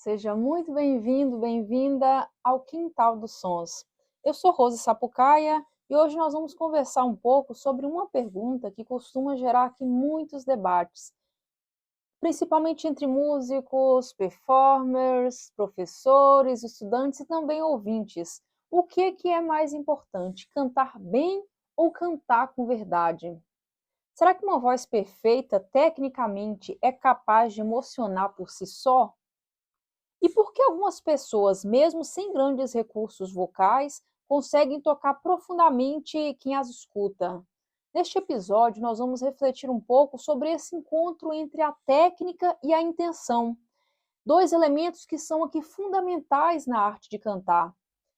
Seja muito bem-vindo, bem-vinda ao Quintal dos Sons. Eu sou Rose Sapucaia e hoje nós vamos conversar um pouco sobre uma pergunta que costuma gerar aqui muitos debates, principalmente entre músicos, performers, professores, estudantes e também ouvintes. O que é mais importante, cantar bem ou cantar com verdade? Será que uma voz perfeita, tecnicamente, é capaz de emocionar por si só? E por que algumas pessoas, mesmo sem grandes recursos vocais, conseguem tocar profundamente quem as escuta? Neste episódio, nós vamos refletir um pouco sobre esse encontro entre a técnica e a intenção, dois elementos que são aqui fundamentais na arte de cantar.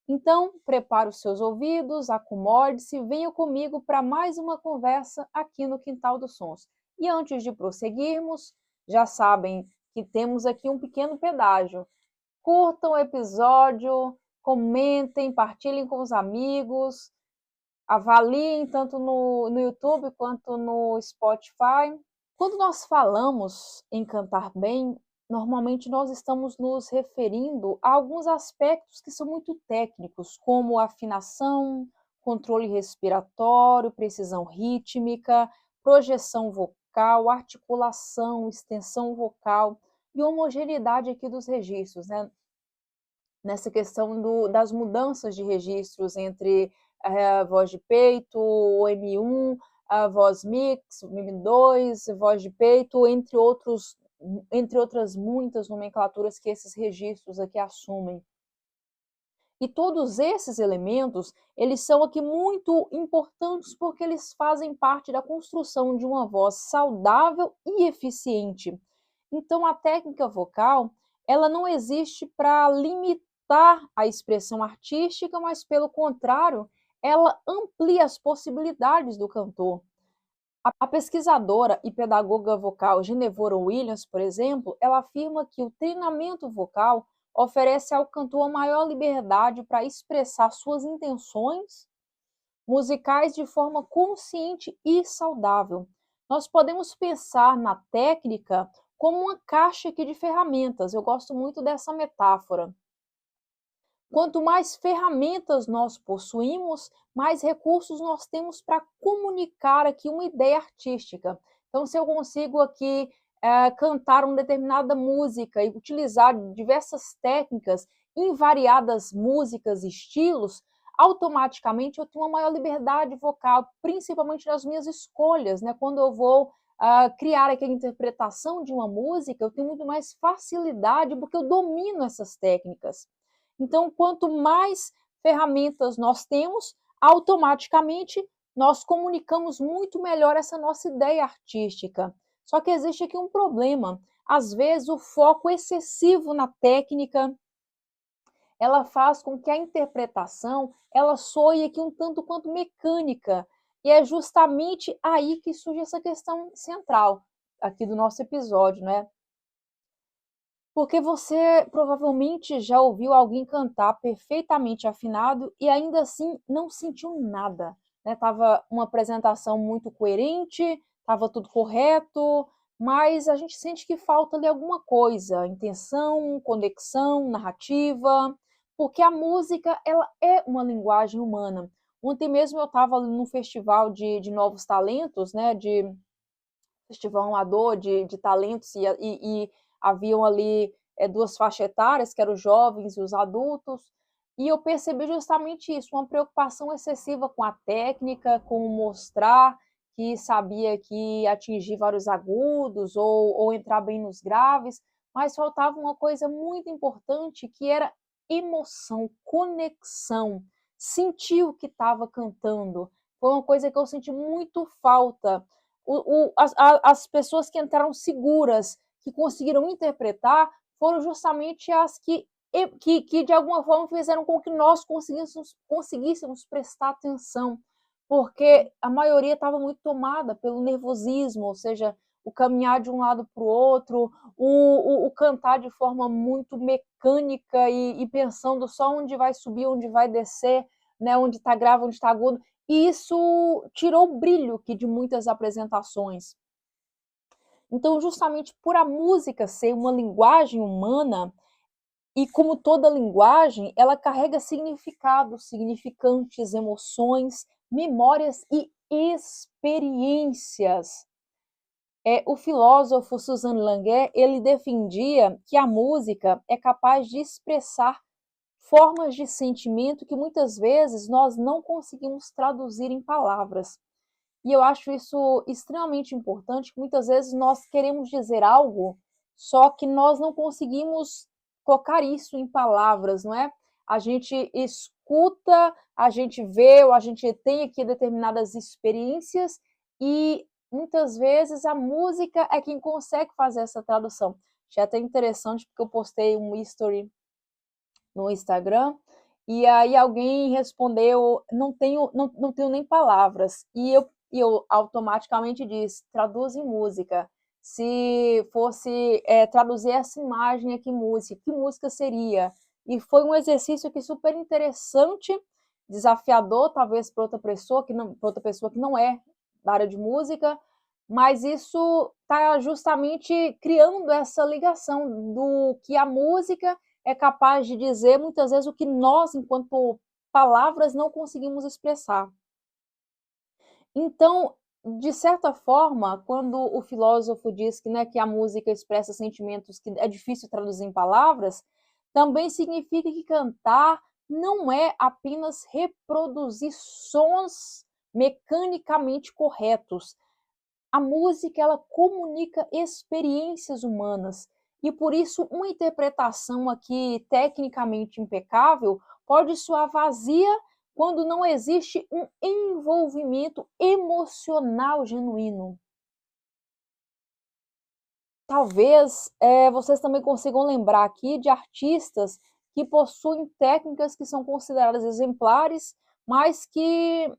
Então, prepare os seus ouvidos, acomode-se e venha comigo para mais uma conversa aqui no Quintal dos Sons. E antes de prosseguirmos, já sabem que temos aqui um pequeno pedágio. Curtam o episódio, comentem, partilhem com os amigos, avaliem tanto no YouTube quanto no Spotify. Quando nós falamos em cantar bem, normalmente nós estamos nos referindo a alguns aspectos que são muito técnicos, como afinação, controle respiratório, precisão rítmica, projeção vocal, articulação, extensão vocal e homogeneidade aqui dos registros, né? Nessa questão das mudanças de registros entre a voz de peito, o M1, a voz mix, o M2, voz de peito, entre outras muitas nomenclaturas que esses registros aqui assumem. E todos esses elementos, eles são aqui muito importantes porque eles fazem parte da construção de uma voz saudável e eficiente. Então, a técnica vocal, ela não existe para limitar a expressão artística, mas, pelo contrário, ela amplia as possibilidades do cantor. A pesquisadora e pedagoga vocal Genevora Williams, por exemplo, ela afirma que o treinamento vocal oferece ao cantor maior liberdade para expressar suas intenções musicais de forma consciente e saudável. Nós podemos pensar na técnica como uma caixa aqui de ferramentas. Eu gosto muito dessa metáfora. Quanto mais ferramentas nós possuímos, mais recursos nós temos para comunicar aqui uma ideia artística. Então, se eu consigo aqui cantar uma determinada música e utilizar diversas técnicas em variadas músicas e estilos, automaticamente eu tenho uma maior liberdade vocal, principalmente nas minhas escolhas, né? Quando eu vou criar aqui a interpretação de uma música, eu tenho muito mais facilidade porque eu domino essas técnicas. Então, quanto mais ferramentas nós temos, automaticamente nós comunicamos muito melhor essa nossa ideia artística. Só que existe aqui um problema. Às vezes, o foco excessivo na técnica, ela faz com que a interpretação ela soe aqui um tanto quanto mecânica. E é justamente aí que surge essa questão central aqui do nosso episódio, né? Porque você provavelmente já ouviu alguém cantar perfeitamente afinado e ainda assim não sentiu nada, né? Tava uma apresentação muito coerente, estava tudo correto, mas a gente sente que falta ali alguma coisa, intenção, conexão, narrativa, porque a música ela é uma linguagem humana. Ontem mesmo eu estava num festival de novos talentos, né? De festival amador de talentos e haviam ali duas faixas etárias, que eram os jovens e os adultos, e eu percebi justamente isso, uma preocupação excessiva com a técnica, com mostrar que sabia que atingir vários agudos ou entrar bem nos graves, mas faltava uma coisa muito importante que era emoção, conexão, sentir o que estava cantando. Foi uma coisa que eu senti muito falta as pessoas que entraram seguras, que conseguiram interpretar, foram justamente as que de alguma forma fizeram com que nós conseguíssemos prestar atenção, porque a maioria estava muito tomada pelo nervosismo, ou seja, o caminhar de um lado para o outro, o cantar de forma muito mecânica e pensando só onde vai subir, onde vai descer, né, onde está grave, onde está agudo. E isso tirou o brilho aqui de muitas apresentações. Então, justamente por a música ser uma linguagem humana, E como toda linguagem, ela carrega significados, significantes, emoções, memórias e experiências. O filósofo Suzanne Languet, ele defendia que a música é capaz de expressar formas de sentimento que muitas vezes nós não conseguimos traduzir em palavras. E eu acho isso extremamente importante, que muitas vezes nós queremos dizer algo, só que nós não conseguimos colocar isso em palavras, não é? A gente escuta, a gente vê, ou a gente tem aqui determinadas experiências e muitas vezes a música é quem consegue fazer essa tradução. Achei até interessante porque eu postei um history no Instagram e aí alguém respondeu, não tenho nem palavras. E eu automaticamente disse, traduz em música. Se fosse traduzir essa imagem aqui em música, que música seria? E foi um exercício que super interessante, desafiador, talvez para outra pessoa que não é da área de música, mas isso está justamente criando essa ligação do que a música é capaz de dizer muitas vezes o que nós, enquanto palavras, não conseguimos expressar. Então, de certa forma, quando o filósofo diz que, né, que a música expressa sentimentos que é difícil traduzir em palavras, também significa que cantar não é apenas reproduzir sons mecanicamente corretos. A música, ela comunica experiências humanas e por isso uma interpretação aqui tecnicamente impecável pode soar vazia quando não existe um envolvimento emocional genuíno. Talvez vocês também consigam lembrar aqui de artistas que possuem técnicas que são consideradas exemplares, mas que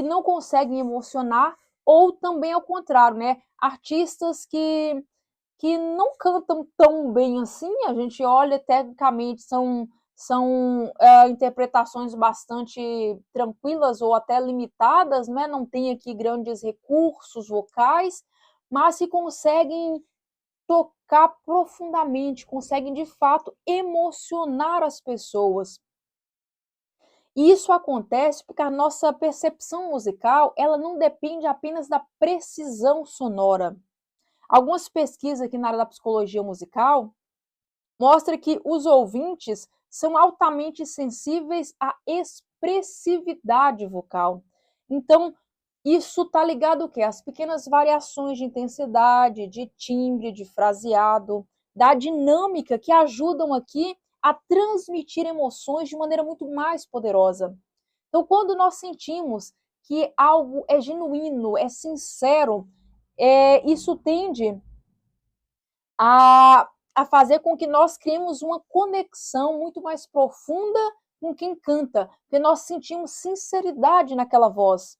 não conseguem emocionar, ou também ao contrário, né? Artistas que não cantam tão bem assim, a gente olha tecnicamente, são interpretações bastante tranquilas ou até limitadas, né? Não tem aqui grandes recursos vocais, mas que conseguem tocar profundamente, conseguem de fato emocionar as pessoas. E isso acontece porque a nossa percepção musical, ela não depende apenas da precisão sonora. Algumas pesquisas aqui na área da psicologia musical mostram que os ouvintes são altamente sensíveis à expressividade vocal. Então, isso está ligado ao quê? Às pequenas variações de intensidade, de timbre, de fraseado, da dinâmica que ajudam aqui a transmitir emoções de maneira muito mais poderosa. Então, quando nós sentimos que algo é genuíno, é sincero, isso tende a fazer com que nós criemos uma conexão muito mais profunda com quem canta, porque nós sentimos sinceridade naquela voz.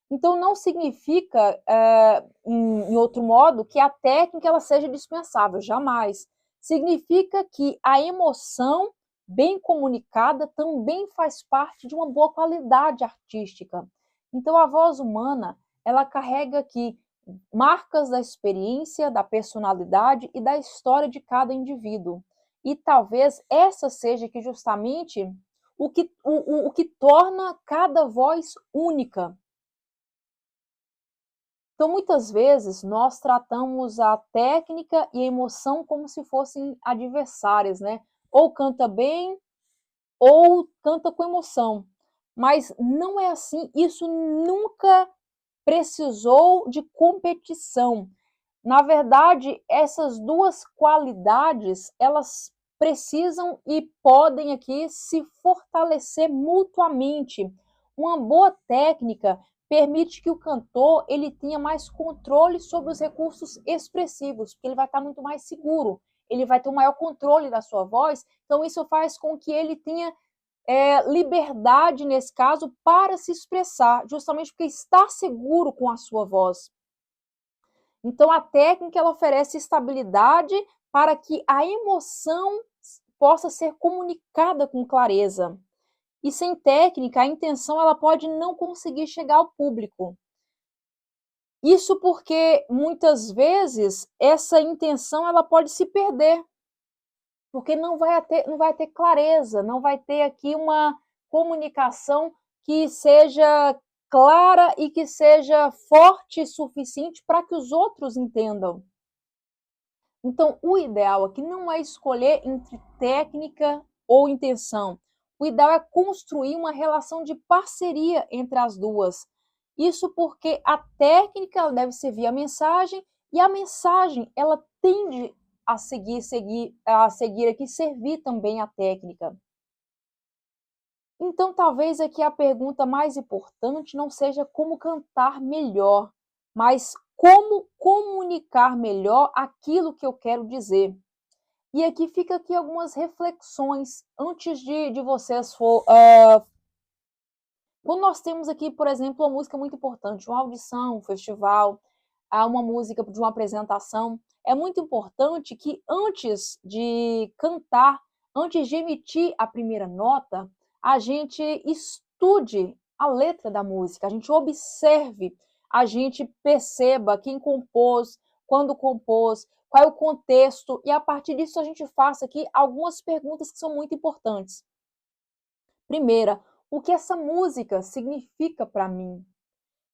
Então, não significa, em outro modo, que a técnica ela seja dispensável, jamais. Significa que a emoção bem comunicada também faz parte de uma boa qualidade artística. Então, a voz humana, ela carrega aqui marcas da experiência, da personalidade e da história de cada indivíduo. E talvez essa seja que justamente o que torna cada voz única. Então, muitas vezes, nós tratamos a técnica e a emoção como se fossem adversárias, né? Ou canta bem, ou canta com emoção. Mas não é assim, isso nunca precisou de competição. Na verdade, essas duas qualidades, elas precisam e podem aqui se fortalecer mutuamente. Uma boa técnica permite que o cantor ele tenha mais controle sobre os recursos expressivos, porque ele vai estar muito mais seguro, ele vai ter um maior controle da sua voz, então isso faz com que ele tenha liberdade, nesse caso, para se expressar, justamente porque está seguro com a sua voz. Então, a técnica ela oferece estabilidade para que a emoção possa ser comunicada com clareza. E sem técnica, a intenção ela pode não conseguir chegar ao público. Isso porque muitas vezes essa intenção ela pode se perder, porque não vai ter clareza, não vai ter aqui uma comunicação que seja clara e que seja forte o suficiente para que os outros entendam. Então, o ideal aqui não é escolher entre técnica ou intenção. O ideal é construir uma relação de parceria entre as duas. Isso porque a técnica deve servir a mensagem e a mensagem ela tende a seguir aqui, servir também a técnica. Então, talvez aqui a pergunta mais importante não seja como cantar melhor, mas como comunicar melhor aquilo que eu quero dizer. E aqui fica aqui algumas reflexões antes de vocês for. Quando nós temos aqui, por exemplo, uma música muito importante, uma audição, um festival, uma música de uma apresentação, é muito importante que antes de cantar, antes de emitir a primeira nota, a gente estude a letra da música, a gente observe, a gente perceba quem compôs, quando compôs, qual é o contexto, e a partir disso a gente faça aqui algumas perguntas que são muito importantes. Primeira, o que essa música significa para mim?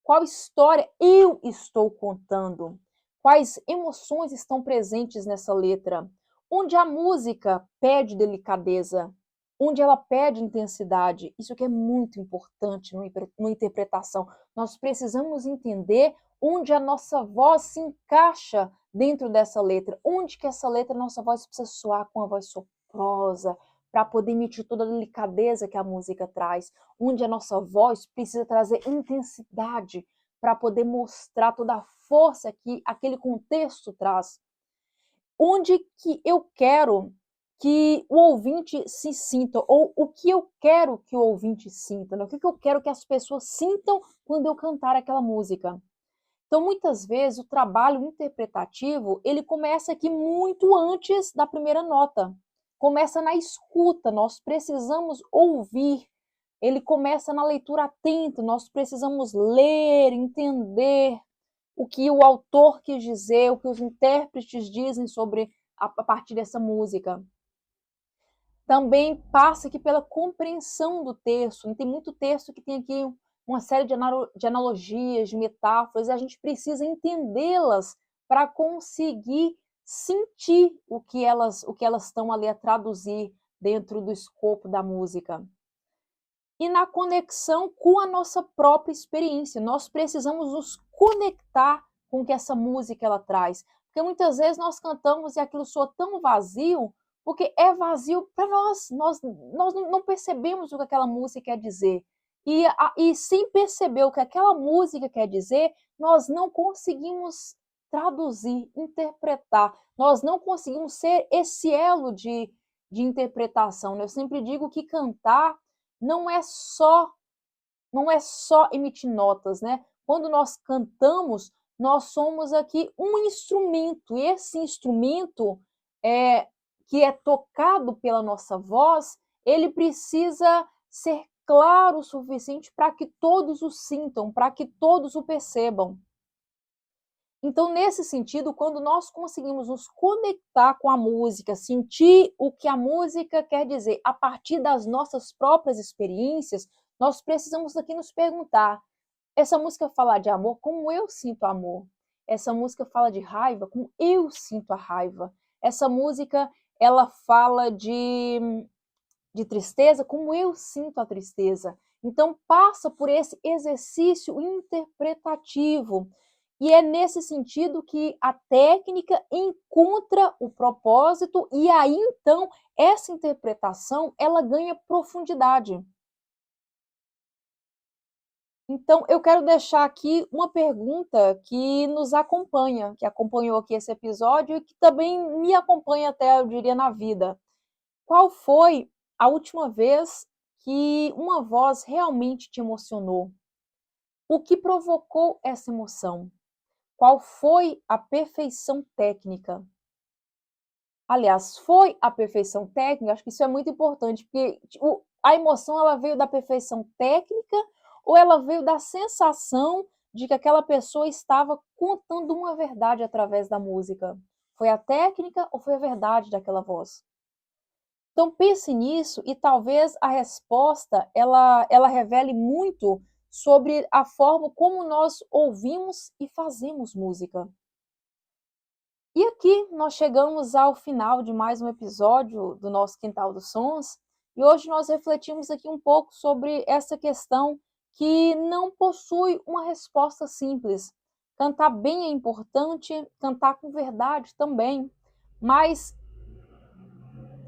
Qual história eu estou contando? Quais emoções estão presentes nessa letra? Onde a música pede delicadeza? Onde ela pede intensidade? Isso que é muito importante numa interpretação. Nós precisamos entender onde a nossa voz se encaixa dentro dessa letra. Onde que essa letra, nossa voz precisa soar com a voz soprosa, para poder emitir toda a delicadeza que a música traz, onde a nossa voz precisa trazer intensidade para poder mostrar toda a força que aquele contexto traz. Onde que eu quero que o ouvinte se sinta, ou o que eu quero que o ouvinte sinta, né? O que eu quero que as pessoas sintam quando eu cantar aquela música. Então, muitas vezes, o trabalho interpretativo, ele começa aqui muito antes da primeira nota. Começa na escuta, nós precisamos ouvir. Ele começa na leitura atenta, nós precisamos ler, entender o que o autor quis dizer, o que os intérpretes dizem sobre a partir dessa música. Também passa aqui pela compreensão do texto. Tem muito texto que tem aqui uma série de analogias, de metáforas, e a gente precisa entendê-las para conseguir sentir o que elas estão ali a traduzir dentro do escopo da música. E na conexão com a nossa própria experiência, nós precisamos nos conectar com o que essa música ela traz. Porque muitas vezes nós cantamos e aquilo soa tão vazio, porque é vazio para nós. Nós não percebemos o que aquela música quer dizer. E sem perceber o que aquela música quer dizer, nós não conseguimos traduzir, interpretar. Nós não conseguimos ser esse elo de interpretação. Eu sempre digo que cantar não é só emitir notas, né? Quando nós cantamos, nós somos aqui um instrumento, e esse instrumento que é tocado pela nossa voz, ele precisa ser claro o suficiente para que todos o sintam, para que todos o percebam. Então, nesse sentido, quando nós conseguimos nos conectar com a música, sentir o que a música quer dizer a partir das nossas próprias experiências, nós precisamos aqui nos perguntar: essa música fala de amor, como eu sinto amor? Essa música fala de raiva, como eu sinto a raiva? Essa música, ela fala de tristeza, como eu sinto a tristeza? Então, passa por esse exercício interpretativo. E é nesse sentido que a técnica encontra o propósito e aí, então, essa interpretação, ela ganha profundidade. Então, eu quero deixar aqui uma pergunta que nos acompanha, que acompanhou aqui esse episódio e que também me acompanha até, eu diria, na vida. Qual foi a última vez que uma voz realmente te emocionou? O que provocou essa emoção? Qual foi a perfeição técnica? Aliás, foi a perfeição técnica? Acho que isso é muito importante, porque a emoção ela veio da perfeição técnica ou ela veio da sensação de que aquela pessoa estava contando uma verdade através da música? Foi a técnica ou foi a verdade daquela voz? Então pense nisso e talvez a resposta ela revele muito sobre a forma como nós ouvimos e fazemos música. E aqui nós chegamos ao final de mais um episódio do nosso Quintal dos Sons, e hoje nós refletimos aqui um pouco sobre essa questão que não possui uma resposta simples. Cantar bem é importante, cantar com verdade também, mas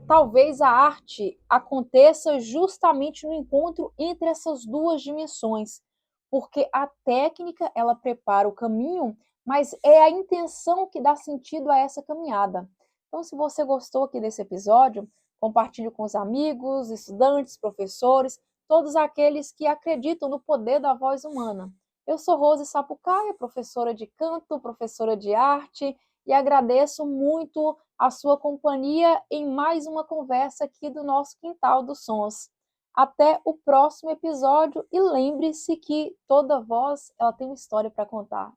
talvez a arte aconteça justamente no encontro entre essas duas dimensões, porque a técnica ela prepara o caminho, mas é a intenção que dá sentido a essa caminhada. Então, se você gostou aqui desse episódio, compartilhe com os amigos, estudantes, professores, todos aqueles que acreditam no poder da voz humana. Eu sou Rose Sapucaia, professora de canto, professora de arte, e agradeço muito a sua companhia em mais uma conversa aqui do nosso Quintal dos Sons. Até o próximo episódio e lembre-se que toda voz ela tem uma história para contar.